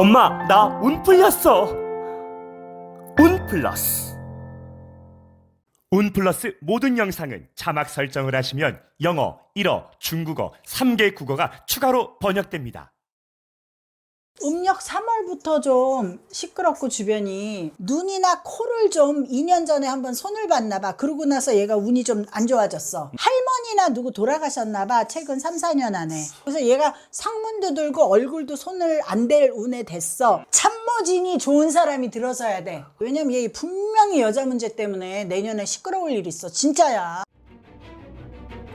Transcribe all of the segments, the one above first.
엄마, 나 운 풀렸어. 운 플러스. 운 플러스 모든 영상은 자막 설정을 하시면 영어, 일어, 중국어 3개 국어가 추가로 번역됩니다. 음력 3월부터 좀 시끄럽고 주변이 눈이나 코를 좀 2년 전에 한번 손을 봤나 봐. 그러고 나서 얘가 운이 좀 안 좋아졌어. 할머니나 누구 돌아가셨나 봐. 최근 3, 4년 안에. 그래서 얘가 상문도 들고 얼굴도 손을 안 댈 운에 됐어. 참모진이 좋은 사람이 들어서야 돼. 왜냐면 얘 분명히 여자 문제 때문에 내년에 시끄러울 일 있어. 진짜야.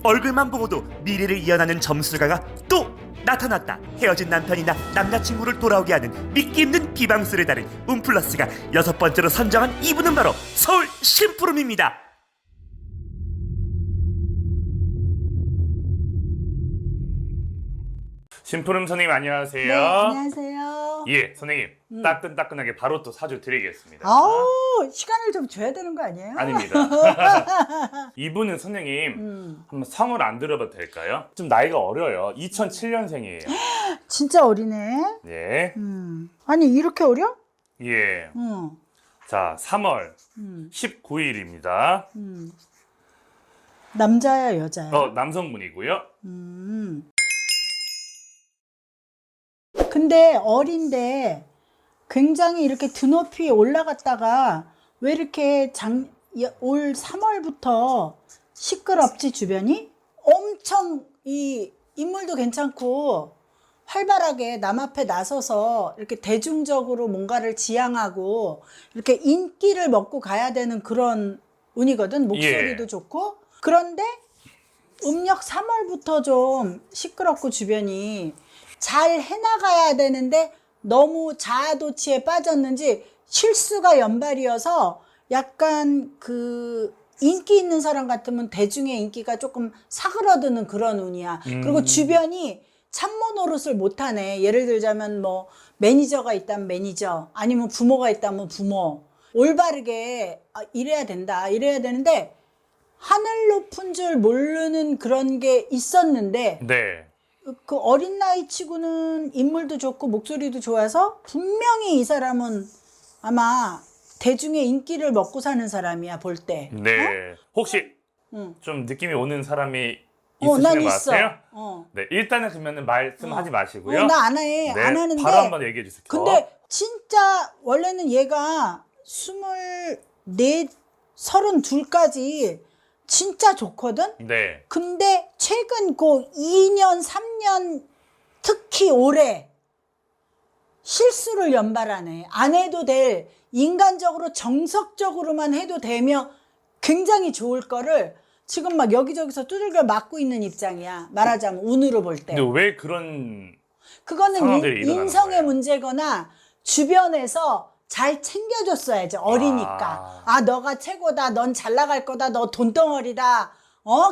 얼굴만 보고도 미래를 이어나는 점술가가 또 나타났다. 헤어진 남편이나 남자친구를 돌아오게 하는 믿기 힘든 비방술에 다른 운 플러스가 6번째로 선정한 이분은 바로 서울 심푸름입니다. 심푸름 선생님 안녕하세요. 네, 안녕하세요. 예, 선생님 따끈따끈하게 바로 또 사주 드리겠습니다. 아우, 시간을 좀 줘야 되는 거 아니에요? 아닙니다. 이분은 선생님 한번 성을 안 들어봐도 될까요? 좀 나이가 어려요. 2007년생이에요. 진짜 어리네. 예, 아니 이렇게 어려? 예. 응. 자, 3월 19일입니다. 남자야 여자야? 남성분이고요. 근데 어린데 굉장히 이렇게 드높이 올라갔다가 왜 이렇게 올 3월부터 시끄럽지 주변이? 엄청 이 인물도 괜찮고 활발하게 남 앞에 나서서 이렇게 대중적으로 뭔가를 지향하고 이렇게 인기를 먹고 가야 되는 그런 운이거든. 목소리도 예. 좋고. 그런데 음력 3월부터 좀 시끄럽고 주변이 잘 해나가야 되는데 너무 자아도취에 빠졌는지 실수가 연발이어서 약간 그 인기 있는 사람 같으면 대중의 인기가 조금 사그러드는 그런 운이야. 그리고 주변이 참모 노릇을 못하네. 예를 들자면 뭐 매니저가 있다면 매니저, 아니면 부모가 있다면 부모. 올바르게 이래야 된다, 이래야 되는데 하늘 높은 줄 모르는 그런 게 있었는데 네. 그 어린 나이 치고는 인물도 좋고 목소리도 좋아서 분명히 이 사람은 아마 대중의 인기를 먹고 사는 사람이야, 볼 때. 네. 혹시 응. 좀 느낌이 오는 사람이 난 있으신 것 있어. 같아요? 네, 일단은 그러면 말씀하지 마시고요. 나 안 해. 네, 안 하는데. 바로 한번 얘기해 주세요. 근데 진짜 원래는 얘가 24, 32까지 진짜 좋거든? 네. 근데 최근 그 2년, 3년, 특히 올해 실수를 연발하네. 안 해도 될, 인간적으로 정석적으로만 해도 되며 굉장히 좋을 거를 지금 막 여기저기서 두들겨 맞고 있는 입장이야. 말하자면 운으로 볼 때. 근데 왜 그런 그거는 상황들이 일어나는 인성의 거예요? 문제거나 주변에서 잘 챙겨줬어야지. 어리니까. 너가 최고다. 넌 잘 나갈 거다. 너 돈덩어리다.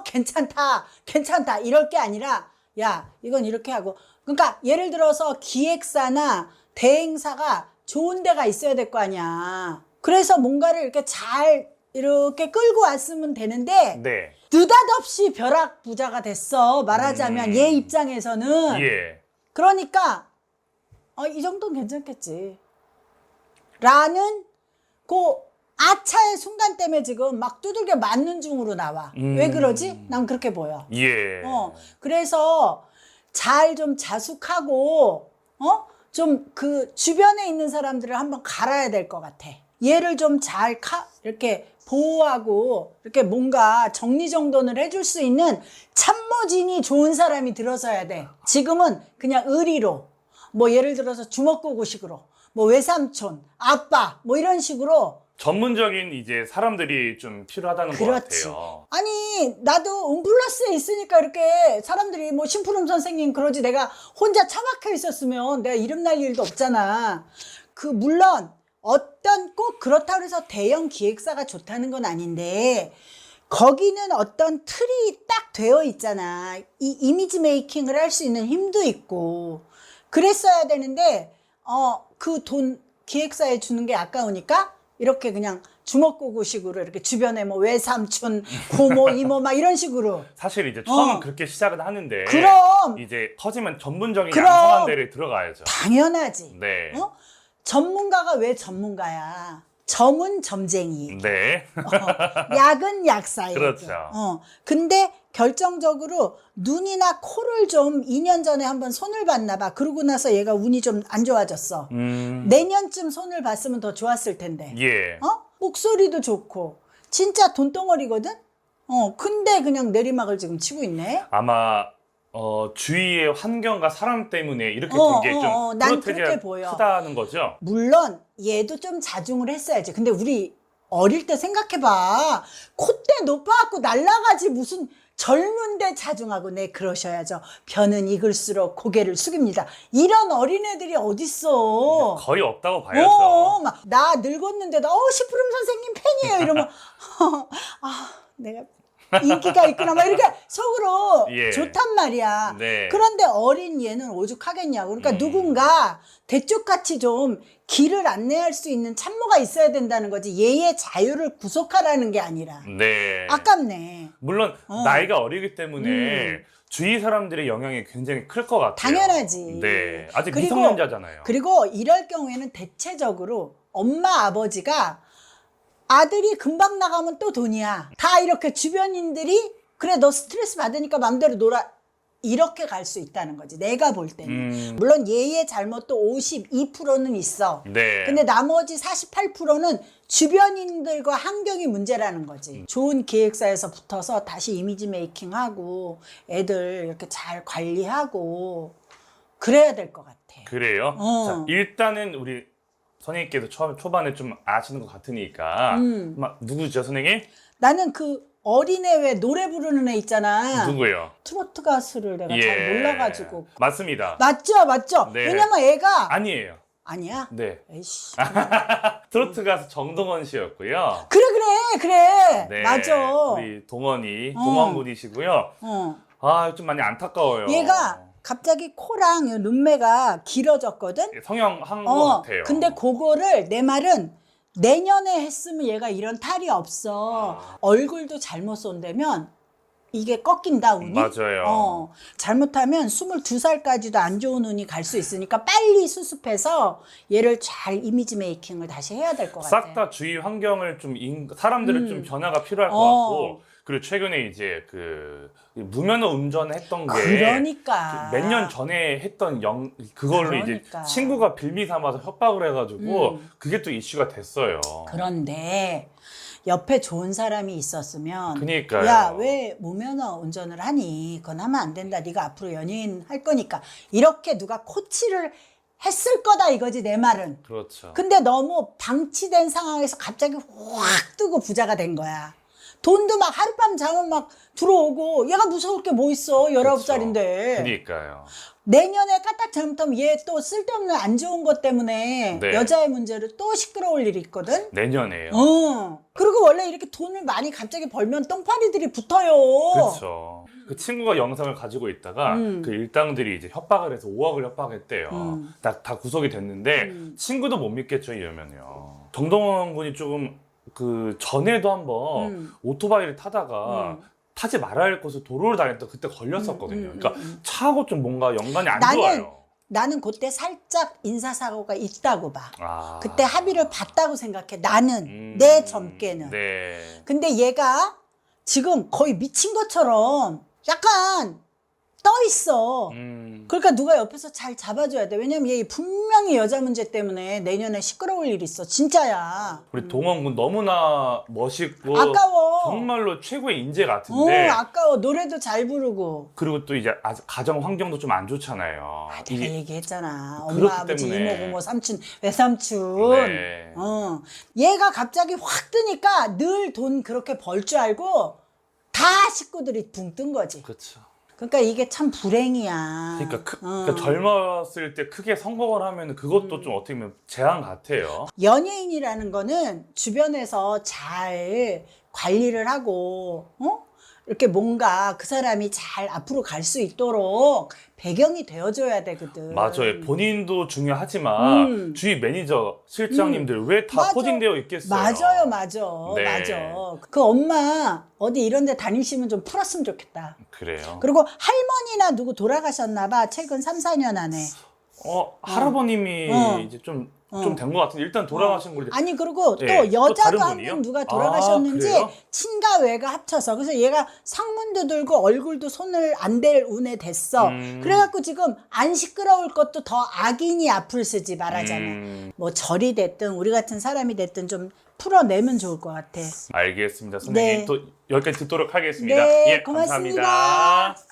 괜찮다. 괜찮다. 이럴 게 아니라 야, 이건 이렇게 하고. 그러니까 예를 들어서 기획사나 대행사가 좋은 데가 있어야 될 거 아니야. 그래서 뭔가를 이렇게 잘 이렇게 끌고 왔으면 되는데 네. 느닷없이 벼락부자가 됐어. 말하자면 얘 입장에서는. 예. 그러니까 이 정도는 괜찮겠지 라는 그 아차의 순간 때문에 지금 막 두들겨 맞는 중으로 나와. 왜 그러지? 난 그렇게 보여. 예. 그래서 잘 좀 자숙하고 좀 그 주변에 있는 사람들을 한번 갈아야 될 것 같아. 얘를 좀 잘 이렇게 보호하고 이렇게 뭔가 정리정돈을 해줄 수 있는 참모진이 좋은 사람이 들어서야 돼. 지금은 그냥 의리로, 뭐 예를 들어서 주먹구구식으로, 뭐 외삼촌, 아빠, 뭐 이런 식으로. 전문적인 이제 사람들이 좀 필요하다는 것 그렇지. 같아요. 아니, 나도 운플러스에 있으니까 이렇게 사람들이 뭐 심푸름 선생님 그러지, 내가 혼자 처박혀 있었으면 내가 이름 날 일도 없잖아. 물론 어떤 꼭 그렇다고 해서 대형 기획사가 좋다는 건 아닌데 거기는 어떤 틀이 딱 되어 있잖아. 이 이미지 메이킹을 할 수 있는 힘도 있고 그랬어야 되는데 그 돈 기획사에 주는 게 아까우니까 이렇게 그냥 주먹구구식으로 이렇게 주변에 뭐 외삼촌, 고모, 이모 막 이런 식으로. 사실 이제 처음은 그렇게 시작은 하는데 그럼 이제 커지면 전문적인 그럼. 양성한 데를 들어가야죠. 당연하지. 네. 전문가가 왜 전문가야? 점은 점쟁이, 네. 약은 약사예요. 그렇죠. 근데 결정적으로 눈이나 코를 좀 2년 전에 한번 손을 봤나 봐. 그러고 나서 얘가 운이 좀 안 좋아졌어. 내년쯤 손을 봤으면 더 좋았을 텐데. 예. 목소리도 좋고 진짜 돈덩어리거든. 근데 그냥 내리막을 지금 치고 있네. 아마 주위의 환경과 사람 때문에 이렇게 된 게 좀 난 그렇게 보여. 크다는 거죠. 물론 얘도 좀 자중을 했어야지. 근데 우리 어릴 때 생각해봐. 콧대 높아갖고 날아가지 무슨 젊은데 자중하고. 네, 그러셔야죠. 변은 익을수록 고개를 숙입니다. 이런 어린애들이 어딨어. 거의 없다고 봐야죠. 막 나 늙었는데도 시푸름 선생님 팬이에요 이러면 내가 인기가 있구나 막 이렇게 속으로 예. 좋단 말이야. 네. 그런데 어린 얘는 오죽하겠냐고. 그러니까 누군가 대쪽같이 좀 길을 안내할 수 있는 참모가 있어야 된다는 거지. 얘의 자유를 구속하라는 게 아니라. 네. 아깝네. 물론 나이가 어리기 때문에 주위 사람들의 영향이 굉장히 클 것 같아요. 당연하지. 네. 아직 그리고- 미성년자잖아요. 그리고 이럴 경우에는 대체적으로 엄마 아버지가 아들이 금방 나가면 또 돈이야. 다 이렇게 주변인들이 그래 너 스트레스 받으니까 맘대로 놀아. 이렇게 갈 수 있다는 거지. 내가 볼 때는. 물론 얘의 잘못도 52%는 있어. 네. 근데 나머지 48%는 주변인들과 환경이 문제라는 거지. 좋은 기획사에서 붙어서 다시 이미지 메이킹하고 애들 이렇게 잘 관리하고 그래야 될 것 같아. 그래요? 자, 일단은 우리 선생님께서 초반에 좀 아시는 것 같으니까 누구죠, 선생님? 나는 그 어린애 왜 노래 부르는 애 있잖아. 누구요? 트로트 가수를 내가 예. 잘 몰라가지고. 맞습니다. 맞죠? 네. 왜냐면 애가 아니에요. 아니야? 네. 에이씨. 트로트 가수 정동원 씨였고요. 그래. 네. 맞아. 우리 동원 군이시고요. 좀 많이 안타까워요. 얘가 갑자기 코랑 이 눈매가 길어졌거든? 성형한 것 같아요. 근데 그거를 내 말은 내년에 했으면 얘가 이런 탈이 없어. 얼굴도 잘못 쏜다면 이게 꺾인다, 운이. 맞아요. 잘못하면 22살까지도 안 좋은 운이 갈 수 있으니까 빨리 수습해서 얘를 잘 이미지 메이킹을 다시 해야 될 것 같아. 싹 다 주위 환경을 좀 사람들은 좀 변화가 필요할 것 같고, 그리고 최근에 이제 그 무면허 운전했던 게 그러니까 몇 년 전에 했던 그걸로 그러니까. 이제 친구가 빌미 삼아서 협박을 해가지고 그게 또 이슈가 됐어요. 그런데 옆에 좋은 사람이 있었으면 그러니까요. 야, 왜 무면허 운전을 하니? 그건 하면 안 된다. 네가 앞으로 연예인 할 거니까. 이렇게 누가 코치를 했을 거다 이거지 내 말은. 그렇죠. 근데 너무 방치된 상황에서 갑자기 확 뜨고 부자가 된 거야. 돈도 막 하룻밤 자면 막 들어오고. 얘가 무서울 게 뭐 있어. 19살인데. 그러니까요. 내년에 까딱 잘못하면 얘 또 쓸데없는 안 좋은 것 때문에 네. 여자의 문제로 또 시끄러울 일이 있거든. 내년에요. 그리고 원래 이렇게 돈을 많이 갑자기 벌면 똥파리들이 붙어요. 그렇죠. 그 친구가 영상을 가지고 있다가 그 일당들이 이제 협박을 해서 5억을 협박했대요. 다 구속이 됐는데 친구도 못 믿겠죠, 이러면요. 정동원 군이 조금 그 전에도 한번 오토바이를 타다가 타지 말아야 할 곳을 도로를 다녔다 그때 걸렸었거든요. 그러니까 차하고 좀 뭔가 연관이 안 좋아요. 나는 그때 살짝 인사사고가 있다고 봐. 아. 그때 합의를 봤다고 생각해. 나는 내 점괘는. 네. 근데 얘가 지금 거의 미친 것처럼 약간 떠 있어. 그러니까 누가 옆에서 잘 잡아줘야 돼. 왜냐면 얘 분명히 여자 문제 때문에 내년에 시끄러울 일이 있어. 진짜야. 우리 동원 군 너무나 멋있고 아까워. 정말로 최고의 인재 같은데 아까워. 노래도 잘 부르고. 그리고 또 이제 가정 환경도 좀 안 좋잖아요. 내가 얘기했잖아. 그렇기 엄마, 아버지, 때문에. 이모, 고모, 삼촌, 외삼촌. 네. 얘가 갑자기 확 뜨니까 늘 돈 그렇게 벌 줄 알고 다 식구들이 붕 뜬 거지. 그렇죠. 그러니까 이게 참 불행이야. 그러니까 젊었을 때 크게 성공을 하면 그것도 좀 어떻게 보면 재앙 같아요. 연예인이라는 거는 주변에서 잘 관리를 하고, 이렇게 뭔가 그 사람이 잘 앞으로 갈 수 있도록 배경이 되어줘야 되거든. 맞아요. 본인도 중요하지만 주위 매니저, 실장님들 왜 다 맞아. 포진되어 있겠어요? 맞아요, 맞아. 네. 맞아. 그 엄마 어디 이런 데 다니시면 좀 풀었으면 좋겠다. 그래요. 그리고 할머니나 누구 돌아가셨나 봐. 최근 3, 4년 안에. 할아버님이 어. 이제 좀 된 것 같은데 일단 돌아가신 걸로. 아니 그리고 네, 또 또 다른 여자도 한 분이요? 분 누가 아, 돌아가셨는지 그래요? 친가 외가 합쳐서 그래서 얘가 상문도 들고 얼굴도 손을 안 댈 운에 됐어. 그래갖고 지금 안 시끄러울 것도 더 악인이 앞을 쓰지 말하자면 뭐 절이 됐든 우리 같은 사람이 됐든 좀 풀어내면 좋을 것 같아. 알겠습니다. 선생님 네. 또 여기까지 듣도록 하겠습니다. 네, 예, 고맙습니다. 감사합니다.